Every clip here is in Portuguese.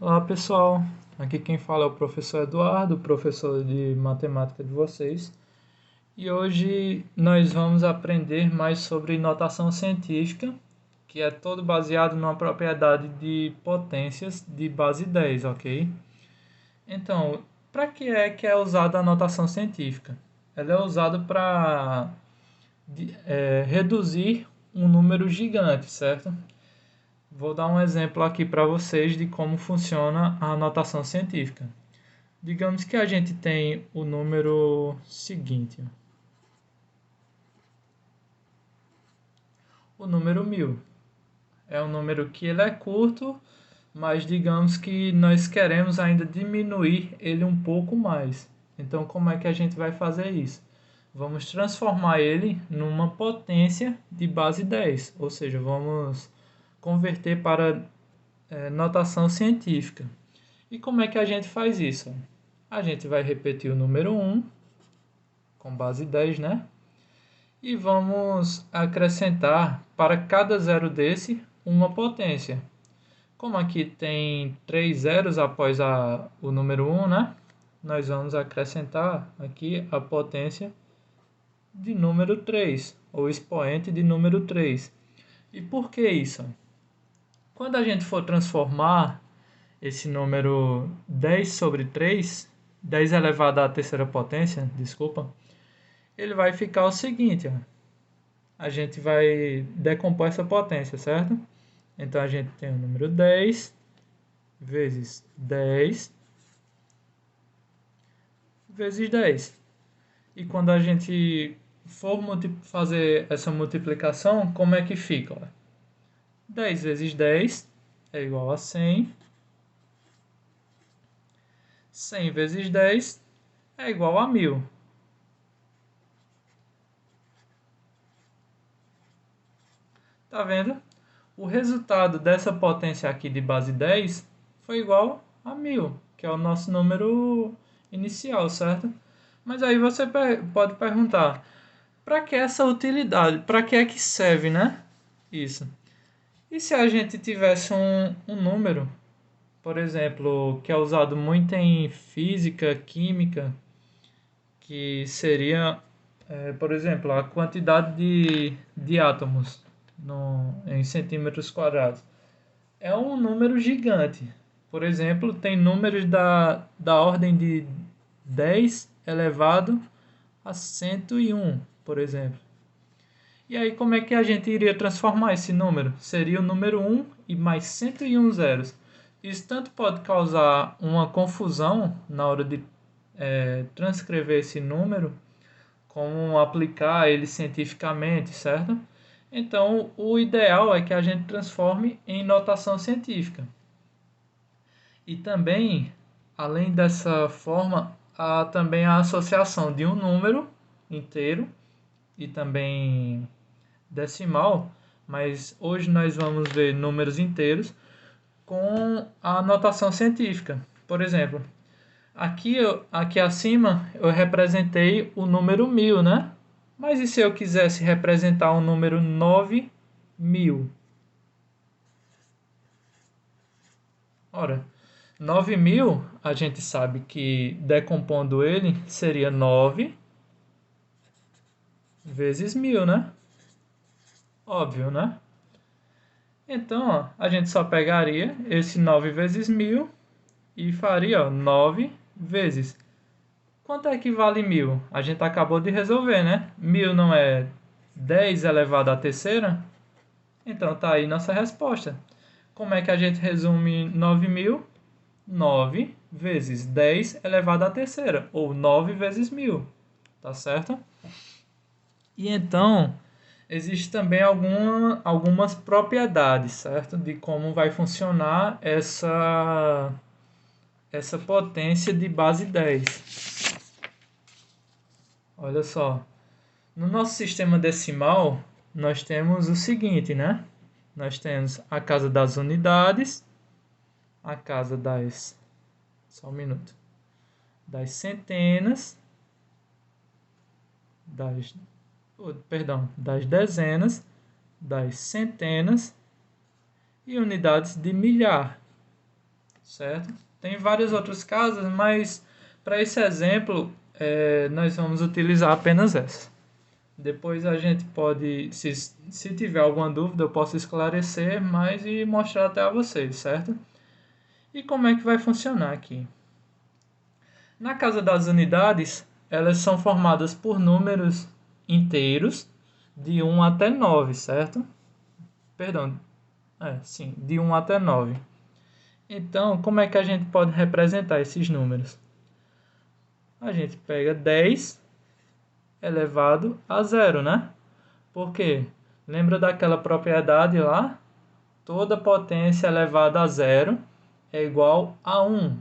Olá pessoal, aqui quem fala é o professor Eduardo, professor de matemática de vocês, e hoje nós vamos aprender mais sobre notação científica, que é todo baseado numa propriedade de potências de base 10, ok? Então, para que é usada a notação científica? Ela é usada para reduzir um número gigante, certo? Vou dar um exemplo aqui para vocês de como funciona a notação científica. Digamos que a gente tem o número seguinte, o número 1000. É um número que ele é curto, mas digamos que nós queremos ainda diminuir ele um pouco mais. Então, como é que a gente vai fazer isso? Vamos transformar ele numa potência de base 10, ou seja, vamos converter para notação científica. E como é que a gente faz isso? A gente vai repetir o número 1 com base 10, né? E vamos acrescentar para cada zero desse uma potência. Como aqui tem 3 zeros após o número 1, né? Nós vamos acrescentar aqui a potência de número 3, ou expoente de número 3. E por que isso? Quando a gente for transformar esse número 10 sobre 3, 10 elevado à terceira potência, desculpa, ele vai ficar o seguinte, ó. A gente vai decompor essa potência, certo? Então a gente tem o número 10 vezes 10 vezes 10. E quando a gente for fazer essa multiplicação, como é que fica? Ó? 10 vezes 10 é igual a 100. 100 vezes 10 é igual a 1000. Tá vendo? O resultado dessa potência aqui de base 10 foi igual a 1000, que é o nosso número inicial, certo? Mas aí você pode perguntar, para que essa utilidade? Para que é que serve, né? Isso. E se a gente tivesse um número, por exemplo, que é usado muito em física, química, que seria, por exemplo, a quantidade de átomos em centímetros quadrados. É um número gigante. Por exemplo, tem números da ordem de 10 elevado a 101, por exemplo. E aí, como é que a gente iria transformar esse número? Seria o número 1 e mais 101 zeros. Isso tanto pode causar uma confusão na hora de transcrever esse número, como aplicar ele cientificamente, certo? Então, o ideal é que a gente transforme em notação científica. E também, além dessa forma, há também a associação de um número inteiro e também decimal, mas hoje nós vamos ver números inteiros com a notação científica. Por exemplo, aqui acima eu representei o número 1000, né? Mas e se eu quisesse representar o número 9000? Ora, 9000 a gente sabe que decompondo ele seria 9 vezes 1000, né? Óbvio, né? Então, ó, a gente só pegaria esse 9 vezes 1000 e faria, ó, 9 vezes. Quanto é que vale 1000? A gente acabou de resolver, né? 1000 não é 10 elevado à terceira? Então tá aí nossa resposta. Como é que a gente resume 9000? 9 vezes 10 elevado à terceira, ou 9 vezes 1000, tá certo? E então, existe também algumas propriedades, certo? De como vai funcionar essa potência de base 10. Olha só, no nosso sistema decimal, nós temos o seguinte, né? Nós temos a casa das unidades, a casa das... Só um minuto. Das centenas, das dezenas, das centenas e unidades de milhar, certo? Tem vários outros casos, mas para esse exemplo, nós vamos utilizar apenas essa. Depois a gente pode, se tiver alguma dúvida, eu posso esclarecer mais e mostrar até a vocês, certo? E como é que vai funcionar aqui? Na casa das unidades, elas são formadas por números inteiros de 1 até 9, certo? Perdão, sim, de 1 até 9. Então, como é que a gente pode representar esses números? A gente pega 10 elevado a zero, né? Por quê? Lembra daquela propriedade lá? Toda potência elevada a zero é igual a 1.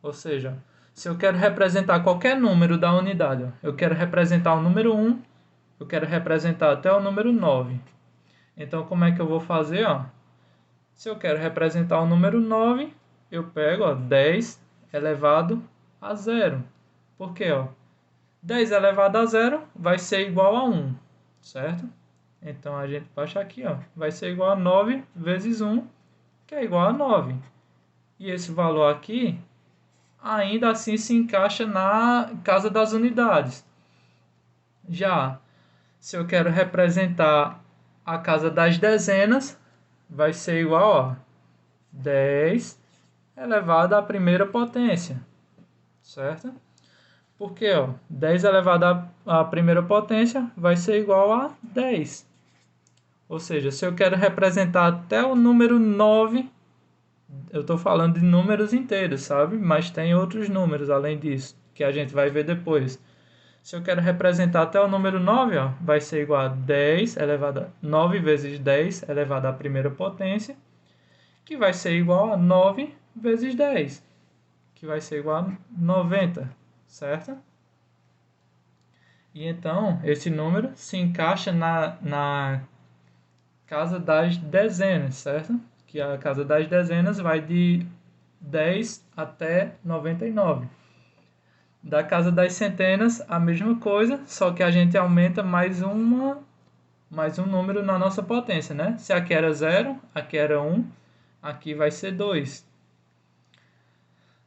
Ou seja, se eu quero representar qualquer número da unidade, eu quero representar o número 1, eu quero representar até o número 9. Então, como é que eu vou fazer? Se eu quero representar o número 9, eu pego 10 elevado a zero. Por quê? 10 elevado a zero vai ser igual a 1, certo? Então, a gente baixa aqui, vai ser igual a 9 vezes 1, que é igual a 9. E esse valor aqui, ainda assim, se encaixa na casa das unidades. Já, se eu quero representar a casa das dezenas, vai ser igual a 10 elevado à primeira potência, certo? Porque 10 elevado à primeira potência vai ser igual a 10. Ou seja, se eu quero representar até o número 9, eu estou falando de números inteiros, sabe? Mas tem outros números além disso, que a gente vai ver depois. Se eu quero representar até o número 9, vai ser igual a 10 elevado a 9 vezes 10 elevado à primeira potência, que vai ser igual a 9 vezes 10, que vai ser igual a 90, certo? E então, esse número se encaixa na casa das dezenas, certo? Que a casa das dezenas vai de 10 até 99. Da casa das centenas, a mesma coisa, só que a gente aumenta mais um número na nossa potência, né? Se aqui era 0, aqui era 1, aqui vai ser 2.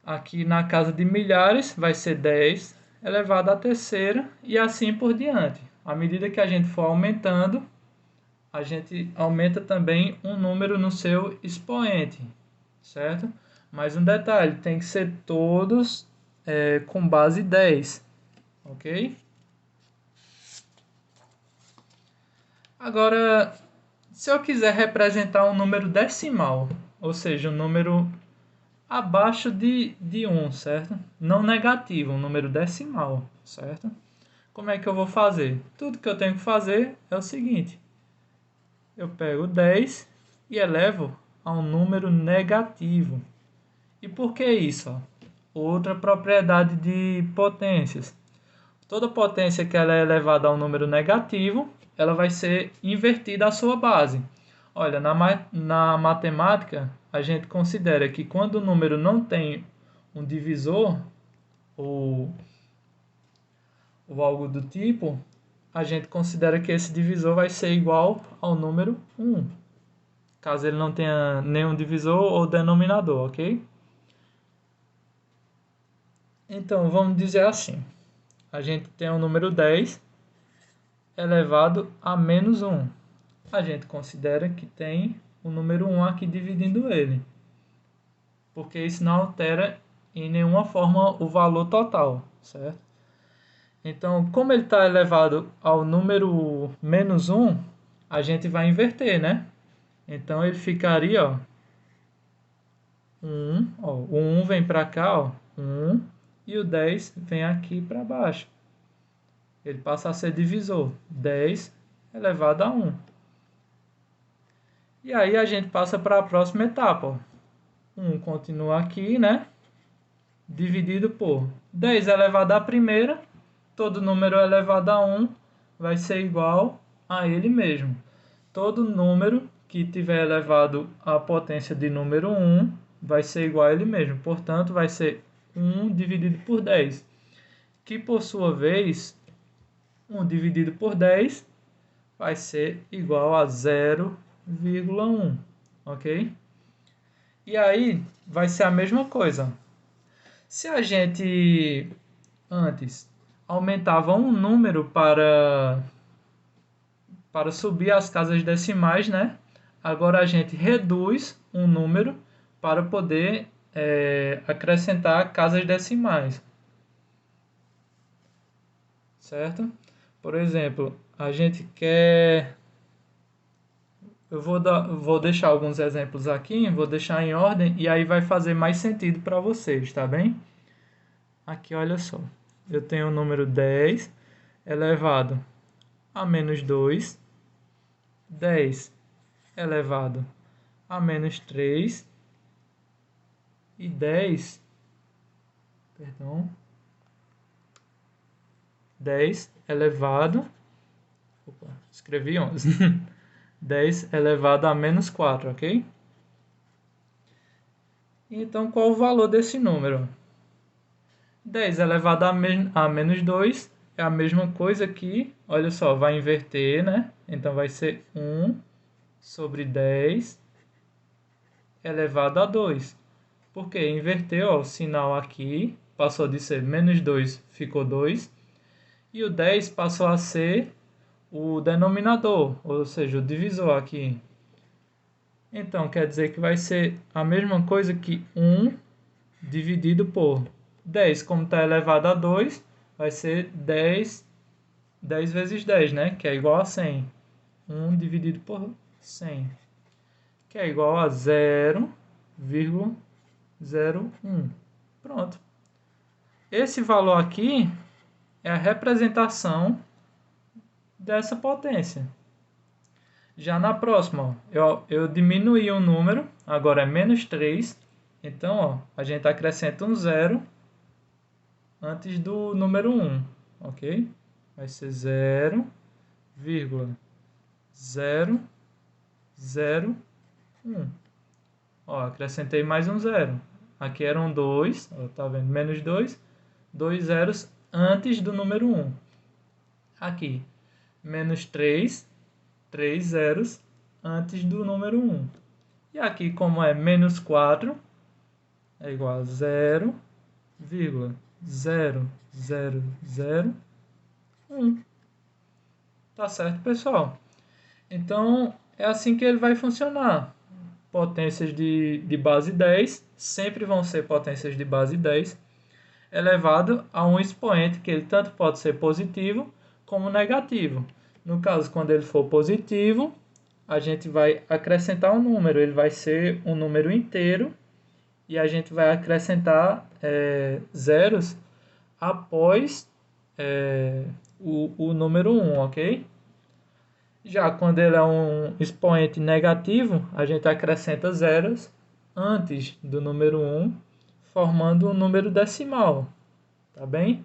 Aqui na casa de milhares vai ser 10 elevado à terceira e assim por diante. À medida que a gente for aumentando, a gente aumenta também um número no seu expoente, certo? Mas um detalhe, tem que ser todos com base 10, ok? Agora, se eu quiser representar um número decimal, ou seja, um número abaixo de 1, certo? Não negativo, um número decimal, certo? Como é que eu vou fazer? Tudo que eu tenho que fazer é o seguinte: eu pego 10 e elevo a um número negativo. E por que isso? Outra propriedade de potências. Toda potência que ela é elevada a um número negativo, ela vai ser invertida à sua base. Olha, na matemática, a gente considera que quando o número não tem um divisor, ou algo do tipo, a gente considera que esse divisor vai ser igual ao número 1, caso ele não tenha nenhum divisor ou denominador, ok? Então, vamos dizer assim, a gente tem o número 10 elevado a menos 1. A gente considera que tem o número 1 aqui dividindo ele, porque isso não altera em nenhuma forma o valor total, certo? Então, como ele está elevado ao número menos 1, a gente vai inverter, né? Então, ele ficaria, 1, o 1 vem para cá, 1, e o 10 vem aqui para baixo. Ele passa a ser divisor, 10 elevado a 1. E aí a gente passa para a próxima etapa. 1 continua aqui, né? Dividido por 10 elevado à primeira, todo número elevado a 1 vai ser igual a ele mesmo. Todo número que tiver elevado à potência de número 1 vai ser igual a ele mesmo. Portanto, vai ser 1 dividido por 10, que por sua vez, 1 dividido por 10 vai ser igual a 0,1, ok? E aí vai ser a mesma coisa. Se a gente antes aumentava um número para subir as casas decimais, né? Agora a gente reduz um número para poder acrescentar casas decimais, certo? Por exemplo, a gente quer. Vou deixar alguns exemplos aqui, vou deixar em ordem e aí vai fazer mais sentido para vocês, tá bem? Aqui, olha só. Eu tenho o número 10 elevado a menos 2, 10 elevado a menos 3 e 10, perdão, 10 elevado, opa, escrevi 11, 10 elevado a menos 4, ok? Então, qual o valor desse número? 10 elevado a menos 2 é a mesma coisa que, olha só, vai inverter, né? Então, vai ser 1 sobre 10 elevado a 2. Porque inverteu ó, o sinal aqui, passou de ser menos 2, ficou 2. E o 10 passou a ser o denominador, ou seja, o divisor aqui. Então, quer dizer que vai ser a mesma coisa que 1 dividido por 10. Como está elevado a 2, vai ser 10 vezes 10, né? Que é igual a 100. 1 dividido por 100, que é igual a 0,01. Pronto. Esse valor aqui é a representação dessa potência. Já na próxima, eu diminuí um número, agora é menos 3. Então, ó, a gente acrescenta um zero antes do número 1, ok? Vai ser 0,001. Ó, acrescentei mais um zero. Aqui eram 2, ó, tá vendo? Menos 2, 2 zeros antes do número 1. Aqui, menos 3, 3 zeros antes do número 1. E aqui, como é menos 4, é igual a 0,0001. Tá certo, pessoal? Então, é assim que ele vai funcionar. Potências de base 10 sempre vão ser potências de base 10 elevado a um expoente que ele tanto pode ser positivo como negativo. No caso, quando ele for positivo, a gente vai acrescentar um número, ele vai ser um número inteiro e a gente vai acrescentar zeros após o número 1, ok? Já quando ele é um expoente negativo, a gente acrescenta zeros antes do número 1, formando um número decimal, tá bem?